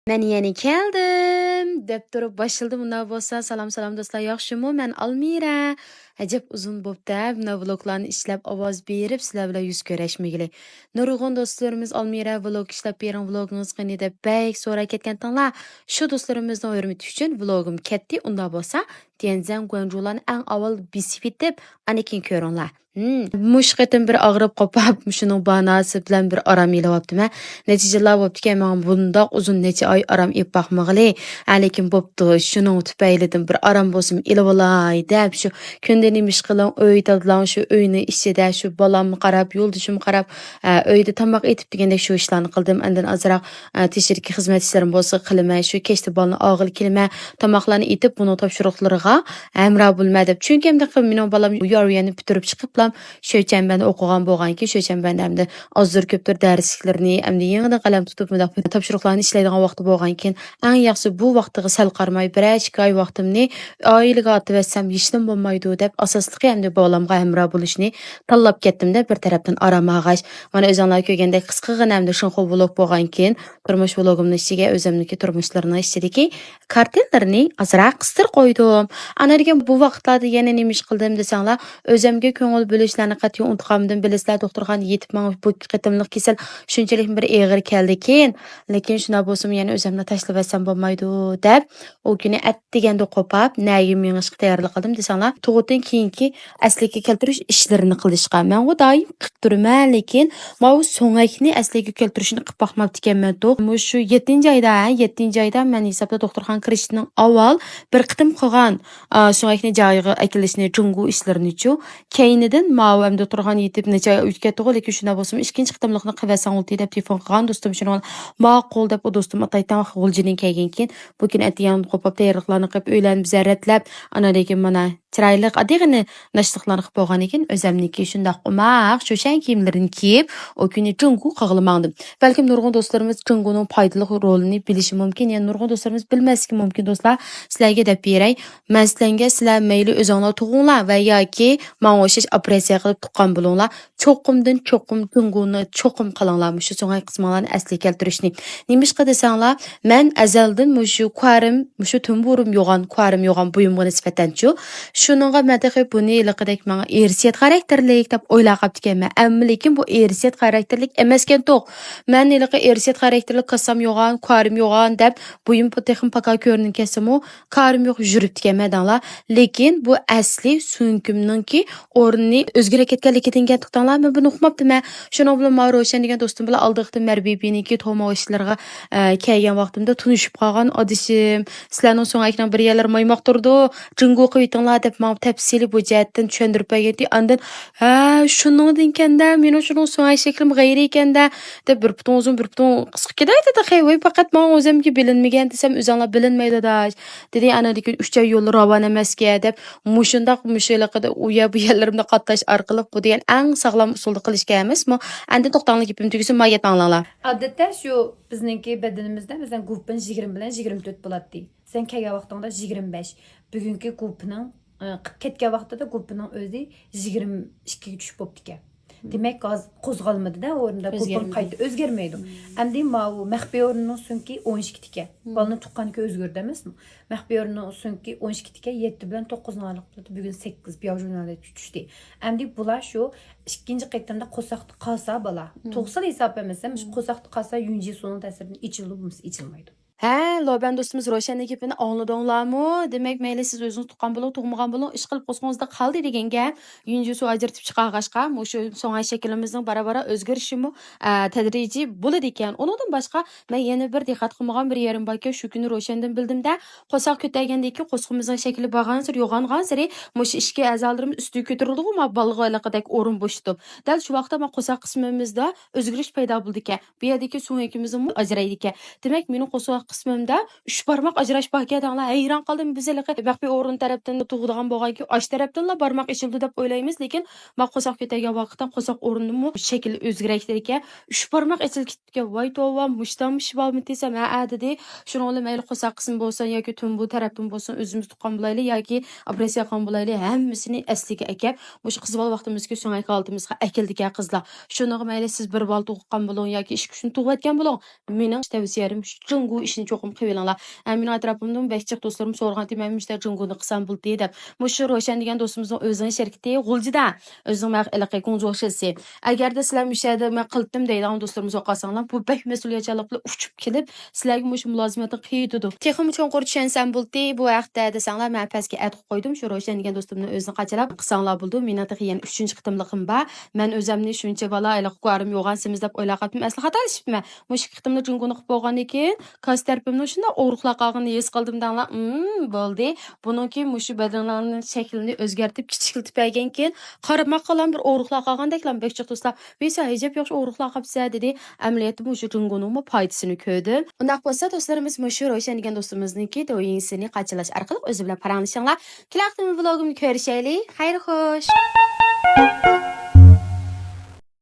Men yeni keldim deb turib boshildi. Bunday bo'lsa, salom do'stlar, yaxshimi? Men Almira. Ajab uzun bo'pti. Bunda vloglarni ishlab ovoz berib, sizlar bilan yuz ko'rishmagili. Nurg'un do'stlarimiz Almira vlog ishlab bering, vlogingiz qani deb bek so'ra ketgan tanglar. Shu do'stlarimizni hurmati uchun vlogim ketdi. Unda bo'lsa, Tianzan Guangzhoularni eng avval bisib deb anikin ko'ringlar. Mush qitim bir og'rib qopab, shuning banasi bilan bir aram ilyaptimi? Natijalar bo'ptiki, men bundoq uzun necha oy aram ib baxmag'ili. Lekin bo'pti, shuning tufaylidan bir aram bo'lsin ilib olay deb shu kunda nima ish qiling, uydalan shu uyni ichida shu bolamni qarab, yo'ldishim qarab, uyda tamoq etib degandek shu ishlarni qildim. Andan azroq teshirki xizmat ishlarim bo'lsa qilaman, shu kechda bolani og'il kelma, tamoqlarni etib, buni topshiriqlariga amra bo'lma deb. Chunki endi mening bolam yoriyani bitirib chiqib shu chambanda o'qigan bo'lganki, shu chambanda hamda ozdir ko'pdir darsliklarni, hamda yangidan qalam tutib topshiriqlarni ishlaydigan vaqti bo'lgan keyin, eng yaxshisi bu vaqtiga sal qarmay bir 2 oy vaqtimni oilaga atavatsam hechnim bo'lmaydi deb asosliqi hamda bolamga hamroh bo'lishni tanlab ketdim-da bir tarafdan aramag'ash. Mana o'zinglar ko'rgandek qisqagina hamda shunxo vlog bo'lgan keyin turmush vlogimni ichiga o'zimniki turmushlarini ichidagi kartinlarni azroq qistir qo'ydim. Ana degan bu vaqtlarda yana nima ish qildim desanglar, o'zimga ko'ngil bo'lishlarni qat'iy unutgandim. Bilasizlar, doktorxonaga yetib men bu qitimliq kasal shunchalik bir og'ir keldi keyin, lekin shuna bo'lsa yana o'zimni tashlabetsam bo'lmaydi deb u kuni atdiganda qopab, nayim yengishga tayyorlik qildim desanglar, tug'utdan keyingi asliga keltirish ishlarini qilishga men u doim qilib turaman, lekin men u so'ngakni asliga keltirishni qilib baxmabdi ekanman. Shu 7-oyda men hisobda doktorxonaga kirishdan avval bir qitim qilgan so'ngakni joyiga akilishni jungu ishlarini-chu keyinidan mavamda turgan yetib necha o'tgatdi, lekin shuna bo'lsa ikkinchi qitimliqni qilsang ulti deb telefon qilgan do'stim shuni ma'qul deb u do'stim ataytan g'uljining kelgan keyin bu kun atiyan qo'pab tayyorliqlarni qilib o'ylanib zarratlab ana lekin mana chiroyli adig'ini nashliqlarni qilib bo'lgan ekan o'zimniki shundoq umaq sho'shan kiyimlarini kiyib o kuni jungu qig'ilmandim. Balkim nurg'un do'stlarimiz junguning foydali rolini bilishi mumkin, ya'ni nurg'un do'stlarimiz bilmasligi mumkin do'stlar. Sizlarga deb beray, men sizlarga sizlar mayli o'zinglar tug'inglar va yoki men o'sha operatsiya qilib tuqqan bo'linglar, cho'qim junguni cho'qim qilinglar, shu so'ngay qismlarni asli keltirishni. Nima ish qilsanglar, men azaldan shu qarim, shu tumburim yo'g'on buyumga nisbatan-chu, shuningga madahi buni liqidek menga ersiyat xarakterlik deb o'ylab qaptikanman. Ammo lekin bu ersiyat xarakterlik emaskan to'q. Men liqi ersiyat xarakterlik qilsam yo'g'on, qarim yo'g'on deb buyum texim paka ko'rinin kesimi, qarim yo'q yurib tikanmadanlar. Lekin bu asli sunkimninki o'rni o'zgarib ketganligidan to'xtanglar. Men buni uqmabdiman. Shuning bilan Maroshan degan do'stim bilan aldiqda Marbibiniki to'ma ishlarga kelgan vaqtimda tunishib qolgan odishim. Sizlarning so'ngakdan bir yerlar maymoq turdi. Jungu qo'ytinglar deb men tafsili bu jihatdan tushuntirib berdi. Andan shuningdan ekanda, men shuning so'ngak shaklim g'ayri ekanda deb bir butun uzun bir butun qisqa kedaydi da qo'y faqat men o'zimga bilinmagan desam o'zinglar bilinmaydi da. Dedi ana lekin 3 oy yo'l ravon emasga deb mushundaq mushaylaqada uya bu yerlarimda qatnash orqali bu degan eng sog'lom usulda qilishga emasmi? Endi to'xtanglar gapim tugisi mayet anglanglar. Odatda shu bizningki badanimizda bizning guppin 20 bilan 24 bo'ladi. Sen kelgan vaqtingda 25. Bugungi guppining ketgan vaqtida guppining o'zi 22 ga tushib bo'pti ekan. Demak, hozir qo'zg'almadi-da, o'rinda guppin qayta o'zgarmaydi. Endi bu maxfiy o'rnining sunki 12 ekan. Balni tuqqanki o'zgardi emasmi? Maxfiy o'rnining sunki 12 ekan, 7 bilan 9 oylik bo'ldi. Bugun 8 biyo jurnalda tushdi. Endi bular shu ikkinchi qaytamda qo'saqda qolsa bola. To'g'ri hisob emasam, qo'saqda qolsa yunji suvning ta'siridan ichilmaydi. Loban do'stimiz Roshanning gapini angladinglarmi? Demak, mayli siz o'zingiz tuqqan bo'ling, tug'magan bo'ling, ish qilib qo'zg'ongizda qoldi degan gap. Yunji suv ajratib chiqarg'ashqa, shu so'ngay shaklimizning barabara o'zgarishimi tadrijiy bo'ladi ekan. Undan boshqa men yana bir diqqat qilmagan bir yerim borki, shu kuni Roshandan bildimda, qo'saq ko'targandagi qo'sqimizning shakli bo'lgan yo'g'ongan sari, mush ishga a'zolarimiz ustiga ko'tarildi, men balg'oylaqadek o'rin bo'shitib. Dal shu vaqtda men qo'saq qismimizda o'zgarish paydo bo'ldi ekan. Bu yerdagi so'ngakimizni ajraydi ekan. Demak, mening qo'saq qismimda 3 barmoq ajrash bor ekanlar. Hayron qoldim. Bizlar maxfiy o'rin tarafdan tug'digan bo'lganki, osh tarafdan barmoq ichildi deb o'ylaymiz, lekin men qo'saq ko'targan vaqtdan qo'saq o'rnimni shakli o'zgaraydi ekan. 3 barmoq ichilib ketgan. Voy tova, mushtammish bo'lmi desam, dedi. Shuni olib mayli qo'saq qism bo'lsin yoki tumbu tarafdan bo'lsin, o'zimiz tuqqan bo'laylik yoki operatsiya qilgan bo'laylik, hammasini asliga akab, o'sha qizbol vaqtimizga so'ngak oldimizga akildigan qizlar. Shuni mayli siz bir bol tuqqan bo'ling yoki ish kuchini tug'atgan bo'ling. Mening tavsiyalarim jungu ishni işini çoxum qıvılınlar. Əmin ətrafımdan bəkçik dostlarım sorğan ki, mən müştər cüngunu qısam buldu deyib. Muşu Roşan degan do'stimizning o'zining şirkati G'uljida o'zining maqiliqi konzorsiyasi. Agarda sizlar müştərdə mən qildim deydigan do'stlarimiz qolsanglar, bu bək mas'uliyatchanlik bilan uchib kelib, sizlarga mush mulozimatni qiyitidi. Texim cho'nqur tushansam buldi, bu vaqtda desanglar men pastga aytib qo'ydim, shu Roşan degan do'stimni o'zini qachalab qisanglar buldi. Meni yana 3-chi qitimliqim bor. Men o'zimni shuncha bala iliq qo'rim yo'g'ansimiz deb o'ylaqatdim. Asli xatolashibmi? Mush qitimni junguni qilib bo'lgandan keyin kosterpimni shunda o'ruqlar qolganini his qildim danglar. Bo'ldi. Buningki mushu badanlarning shaklini o'zgartib kichikiltib bergan keyin qarab qalan bir o'ruqlar qolgandeklar bekchiq do'stlar. Besa hijab yo'q o'ruqlar qolsa dedi. Amaliyotda mushu junguning foydasini ko'rdim. Undaq bo'lsa do'stlarimiz mushu Ro'shan degan do'stimizniki do'yingsini qachalash orqali o'zi bilan paranglashinglar. Kelaqtimi vlogimni ko'rishaylik. Xayr xo'sh.